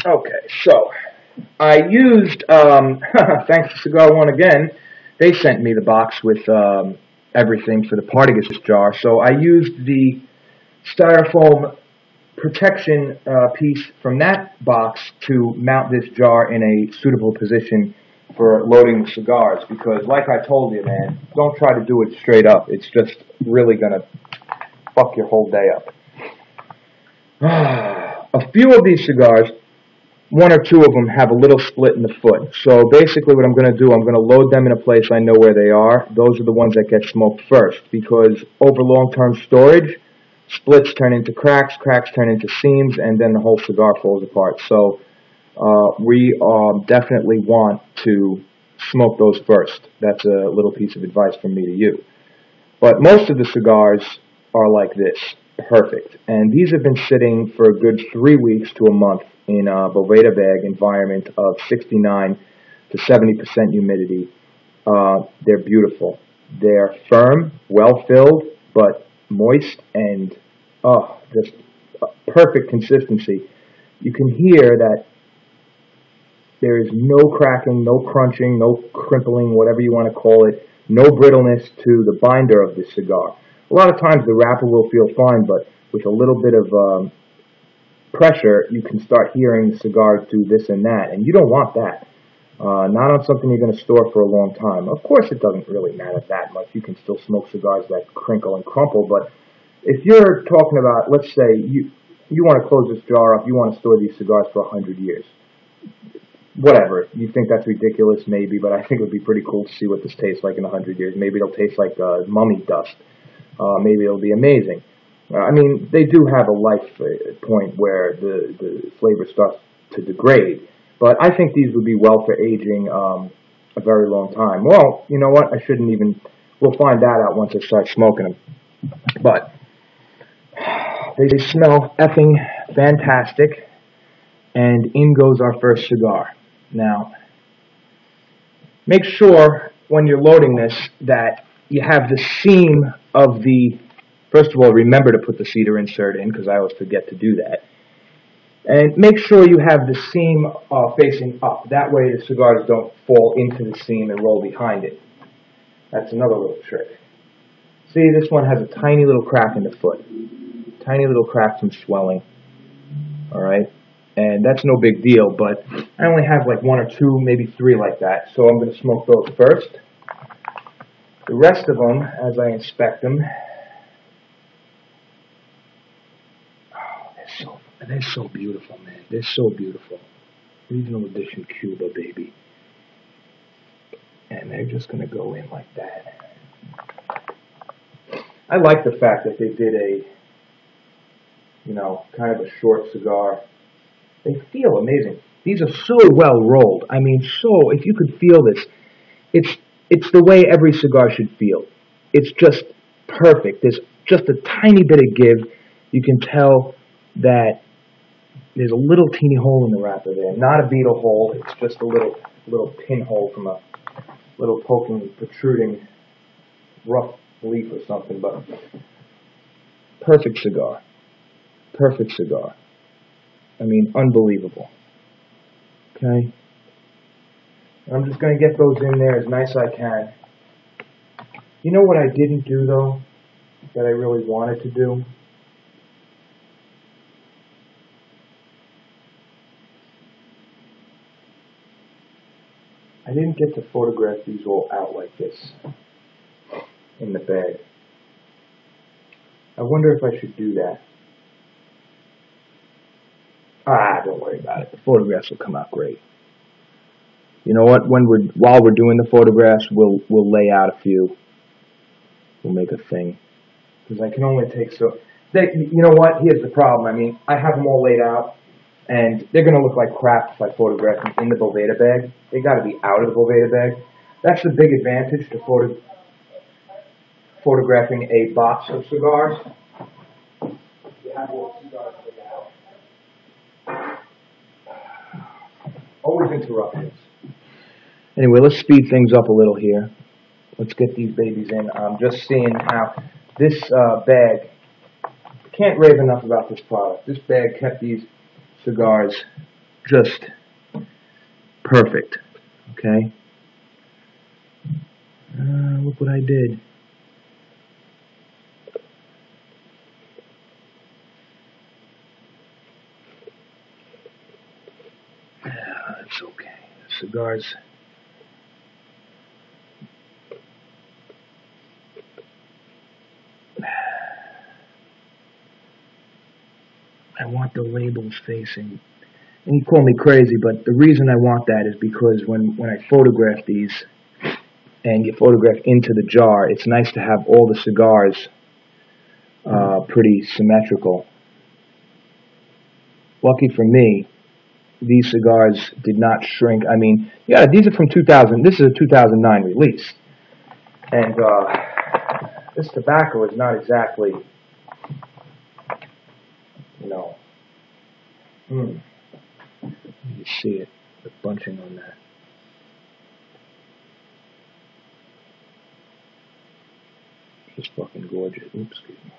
Okay, so I used, thanks to Cigar One again, they sent me the box with everything for the Partagas jar. So I used the styrofoam protection piece from that box to mount this jar in a suitable position for loading the cigars. Because, like I told you, man, don't try to do it straight up. It's just really gonna fuck your whole day up. A few of these cigars, one or two of them have a little split in the foot. So basically what I'm going to do, I'm going to load them in a place I know where they are. Those are the ones that get smoked first, because over long-term storage, splits turn into cracks, cracks turn into seams, and then the whole cigar falls apart. So we definitely want to smoke those first. That's a little piece of advice from me to you. But most of the cigars are like this, perfect. And these have been sitting for a good 3 weeks to a month in a Boveda bag environment of 69 to 70% humidity. They're beautiful. They're firm, well filled, but moist and just perfect consistency. You can hear that there is no cracking, no crunching, no crimpling, whatever you want to call it, no brittleness to the binder of the cigar. A lot of times the wrapper will feel fine, but with a little bit of pressure, you can start hearing the cigar do this and that, and you don't want that. Not on something you're going to store for a long time. Of course, it doesn't really matter that much. You can still smoke cigars that crinkle and crumple, but if you're talking about, let's say, you want to close this jar up, you want to store these cigars for 100 years. Whatever. You think that's ridiculous, maybe, but I think it would be pretty cool to see what this tastes like in 100 years. Maybe it'll taste like mummy dust. Maybe it'll be amazing. I mean, they do have a life point where the flavor starts to degrade, but I think these would be well for aging a very long time. Well, you know what? I shouldn't even. We'll find that out once I start smoking them. But they smell effing fantastic, and in goes our first cigar. Now, make sure when you're loading this that you have the seam of the. First of all, remember to put the cedar insert in, because I always forget to do that. And make sure you have the seam facing up. That way the cigars don't fall into the seam and roll behind it. That's another little trick. See, this one has a tiny little crack in the foot. Tiny little crack from swelling. Alright? And that's no big deal, but I only have like one or two, maybe three like that. So I'm going to smoke those first. The rest of them, as I inspect them, they're so beautiful, man. They're so beautiful. Regional Edition Cuba, baby. And they're just going to go in like that. I like the fact that they did a, kind of a short cigar. They feel amazing. These are so well rolled. I mean, so, if you could feel this, it's the way every cigar should feel. It's just perfect. There's just a tiny bit of give. You can tell that there's a little teeny hole in the wrapper there. Not a beetle hole. It's just a little pinhole from a little poking, protruding rough leaf or something. But perfect cigar. Perfect cigar. I mean, unbelievable. Okay? I'm just going to get those in there as nice as I can. You know what I didn't do, though, that I really wanted to do? I didn't get to photograph these all out like this in the bag. I wonder if I should do that. Don't worry about it. The photographs will come out great. You know what? While we're doing the photographs, we'll lay out a few. We'll make a thing, because I can only take so. You know what? Here's the problem. I mean, I have them all laid out, and they're going to look like crap if I photograph them in the Boveda bag. They got to be out of the Boveda bag. That's the big advantage to photographing a box of cigars. You have all cigars laid out. Always interruptions. Anyway, let's speed things up a little here. Let's get these babies in. I'm just seeing how this bag, can't rave enough about this product. This bag kept these cigars just perfect. Okay. Look what I did. It's okay. Cigars. I want the labels facing. And you call me crazy, but the reason I want that is because when I photograph these, and you photograph into the jar, it's nice to have all the cigars pretty symmetrical. Lucky for me, these cigars did not shrink. I mean, yeah, these are from 2000. This is a 2009 release. And this tobacco is not exactly, you know, you see it, the bunching on that. Just fucking gorgeous. Oops, excuse me.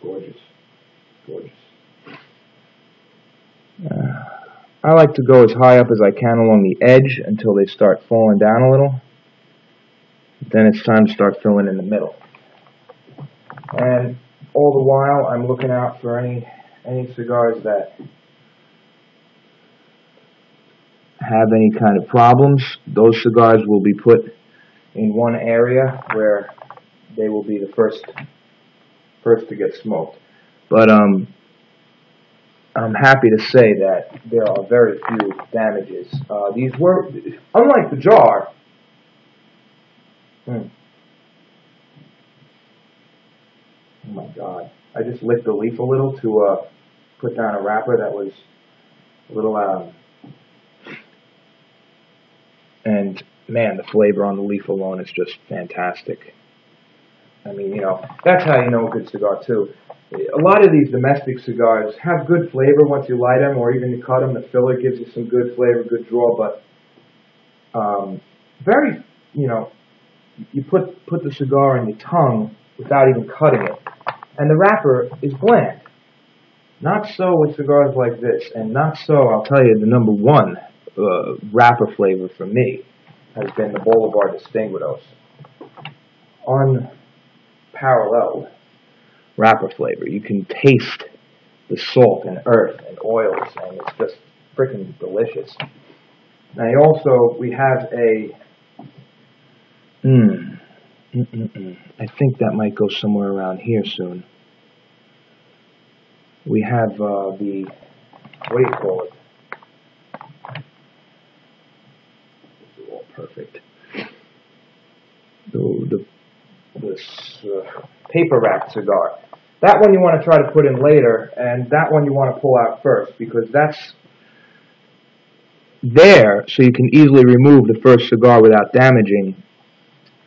Gorgeous. Gorgeous. I like to go as high up as I can along the edge until they start falling down a little. Then it's time to start filling in the middle. And all the while, I'm looking out for any cigars that have any kind of problems. Those cigars will be put in one area where they will be the first to get smoked. But I'm happy to say that there are very few damages. These were, unlike the jar. Oh my God! I just licked the leaf a little to put down a wrapper that was a little and man, the flavor on the leaf alone is just fantastic. I mean, you know, that's how you know a good cigar too. A lot of these domestic cigars have good flavor once you light them, or even you cut them. The filler gives you some good flavor, good draw, but very, you know, you put the cigar on your tongue without even cutting it, and the wrapper is bland. Not so with cigars like this, and not so, I'll tell you, the number one wrapper flavor for me has been the Bolivar Distinguidos. Unparalleled wrapper flavor. You can taste the salt and earth and oils, and it's just freaking delicious. Now, we have a I think that might go somewhere around here soon. We have what do you call it? This is all perfect. This paper wrapped cigar. That one you want to try to put in later, and that one you want to pull out first, because that's there so you can easily remove the first cigar without damaging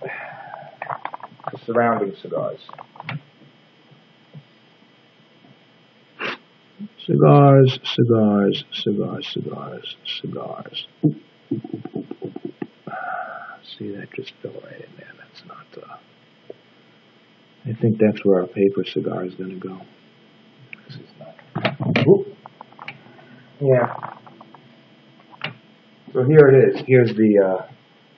the surrounding cigars. Cigars, cigars, cigars, cigars, cigars. Oop, oop, oop, oop, oop, oop. See, that just fell right in there. That's not, I think that's where our paper cigar is going to go. This is not. Oop. Yeah. So here it is. Here's the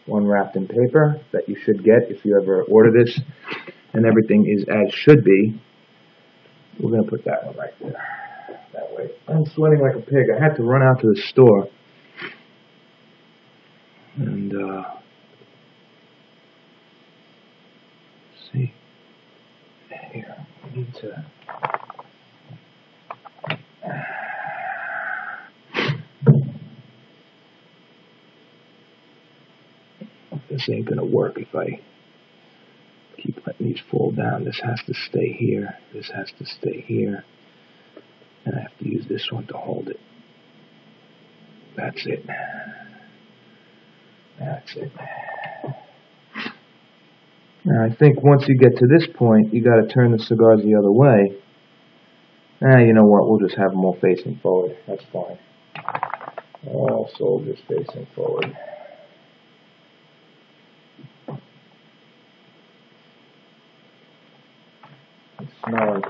one wrapped in paper that you should get if you ever order this, and everything is as should be. We're going to put that one right there. That way. I'm sweating like a pig. I had to run out to the store. And, see. Here. I need to. This ain't going to work if I keep letting these fall down. This has to stay here. This has to stay here. And I have to use this one to hold it. That's it. That's it. Now, I think once you get to this point, you got to turn the cigars the other way. You know what? We'll just have them all facing forward. That's fine. All soldiers facing forward.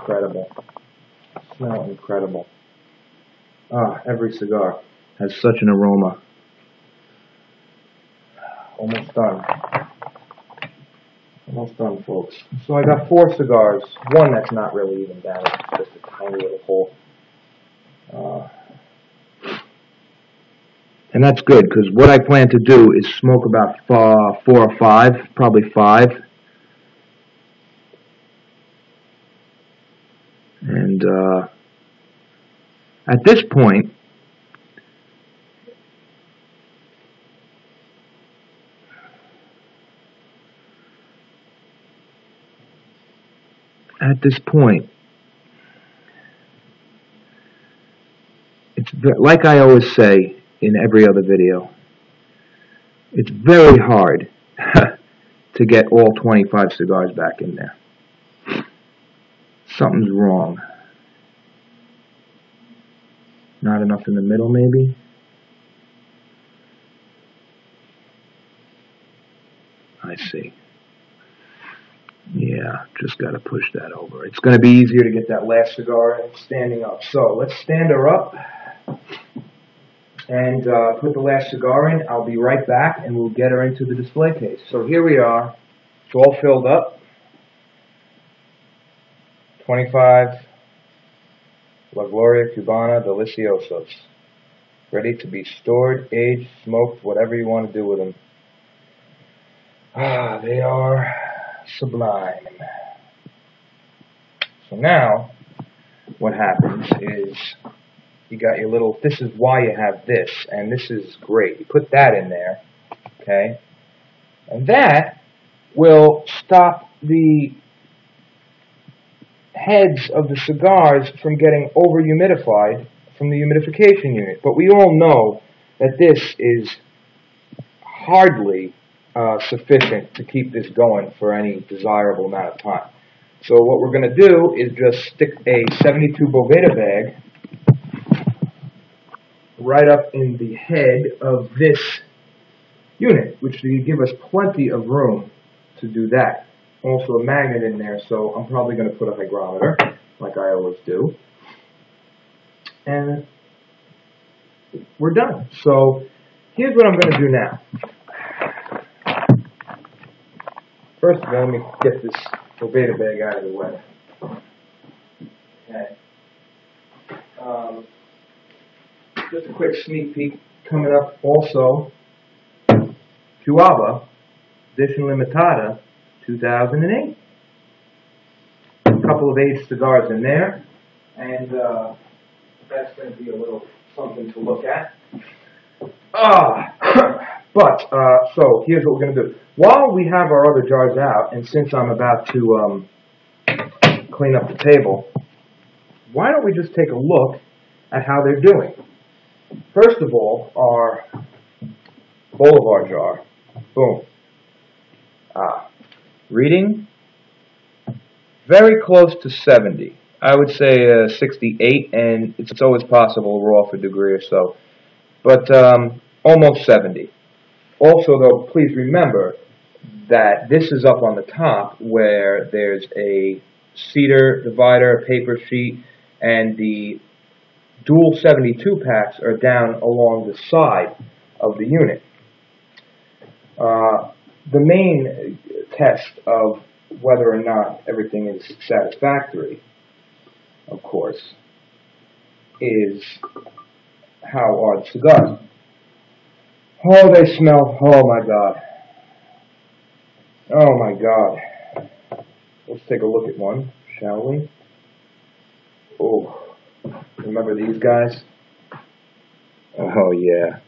incredible. Smell incredible. Ah, every cigar has such an aroma. Almost done. Almost done, folks. So I got 4 cigars. One that's not really even damaged, just a tiny little hole. And that's good, because what I plan to do is smoke about 4 or 5, probably 5. And at this point, it's like I always say in every other video, it's very hard to get all 25 cigars back in there. Something's wrong. Not enough in the middle, maybe? I see. Yeah, just got to push that over. It's going to be easier to get that last cigar in standing up. So let's stand her up and put the last cigar in. I'll be right back, and we'll get her into the display case. So here we are. It's all filled up. 25 La Gloria Cubana Deliciosos. Ready to be stored, aged, smoked, whatever you want to do with them. Ah, they are sublime. So now, what happens is, you got your little, this is why you have this, and this is great. You put that in there, okay? And that will stop the heads of the cigars from getting over-humidified from the humidification unit. But we all know that this is hardly sufficient to keep this going for any desirable amount of time. So what we're going to do is just stick a 72 Boveda bag right up in the head of this unit, which will give us plenty of room to do that. Also a magnet in there, so I'm probably going to put a hygrometer, like I always do. And we're done. So here's what I'm going to do now. First of all, let me get this Boveda bag out of the way. Okay. Just a quick sneak peek coming up also. Cuaba, Edition Limitada, 2008. A couple of aged cigars in there, and that's going to be a little something to look at. So here's what we're going to do. While we have our other jars out, and since I'm about to clean up the table, why don't we just take a look at how they're doing? First of all, our Bolivar jar. Boom. Reading very close to 70. I would say 68, and it's always possible we're off a degree or so. But almost 70. Also, though, please remember that this is up on the top where there's a cedar divider, a paper sheet, and the dual 72 packs are down along the side of the unit. The main test of whether or not everything is satisfactory, of course, is how are the cigars. Oh, they smell, oh my God. Oh my God. Let's take a look at one, shall we? Oh, remember these guys? Oh yeah.